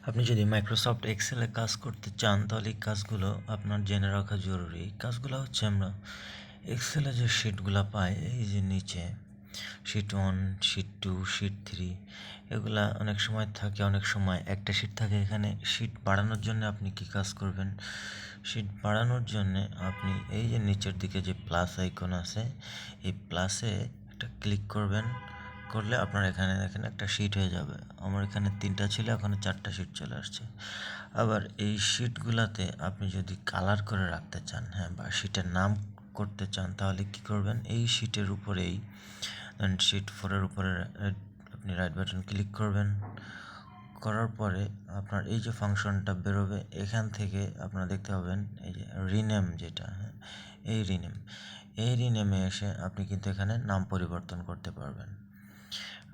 আপনি যদি মাইক্রোসফট এক্সেলে কাজ করতে চান তাহলে এই কাজগুলো আপনার জেনে রাখা জরুরি। এই কাজগুলো হচ্ছে আমরা এক্সেলে যে শিটগুলো পাই, এই যে নিচে শিট 1, শিট 2, শিট 3, এগুলা অনেক সময় থাকে, অনেক সময় একটা শিট থাকে। এখানে শিট বাড়ানোর জন্য আপনি কি কাজ করবেন? শিট বাড়ানোর জন্য আপনি এই যে নিচের দিকে যে প্লাস আইকন আছে, এই প্লাসে একটা ক্লিক করবেন। করলে আপনার এখানে দেখেন একটা শিট হয়ে যাবে। আমার এখানে 3টা ছিল, এখন 4টা শিট চলে আসছে। আবার এই শিটগুলাতে আপনি যদি কালার করে রাখতে চান, হ্যাঁ, বা শিটের নাম করতে চান, তাহলে কি করবেন? এই শিটের উপরেই শিট 4-এর উপরে আপনি রাইট বাটন ক্লিক করবেন। করার পরে আপনার এই যে ফাংশনটা বেরোবে, এখান থেকে আপনারা দেখতে পাবেন এই যে রিনেম, যেটা, হ্যাঁ, এই রিনেমে এসে আপনি কিন্তু এখানে নাম পরিবর্তন করতে পারবেন।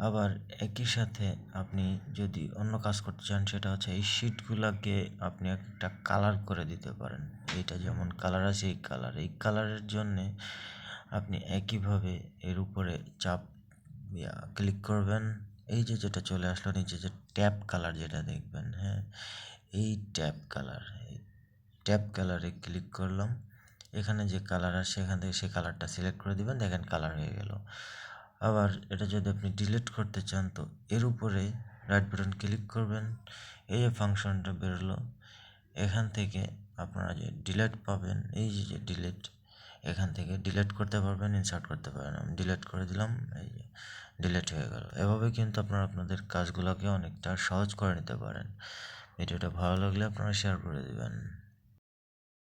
আবার একই সাথে আপনি যদি অন্য কাজ করতে চান, সেটা হচ্ছে এই শিটগুলোকে আপনি একটা কালার করে দিতে পারেন। এইটা যেমন কালার আছে, এই কালারের জন্যে আপনি একইভাবে এর উপরে চাপ ক্লিক করবেন। এই যে যেটা চলে আসলো নিচে, যে ট্যাব কালার যেটা দেখবেন, হ্যাঁ, এই ট্যাব কালারে ক্লিক করলাম। এখানে যে কালার আসে এখান থেকে সেই কালারটা সিলেক্ট করে দিবেন, দেখেন কালার হয়ে গেল। আবার এটা যদি আপনি ডিলিট করতে চান, তো এর উপরে রাইট বাটন ক্লিক করবেন। এই যে ফাংশনটা বেরোলো, এখান থেকে আপনারা যে ডিলিট পাবেন, এই যে ডিলিট, এখান থেকে ডিলিট করতে পারবেন, ইনসার্ট করতে পারবেন। আমি ডিলিট করে দিলাম, এই যে ডিলিট হয়ে গেল। এভাবে কিন্তু আপনারা আপনাদের কাজগুলোকে অনেকটা সহজ করে নিতে পারেন। ভিডিওটা ভালো লাগলে আপনারা শেয়ার করে দিবেন।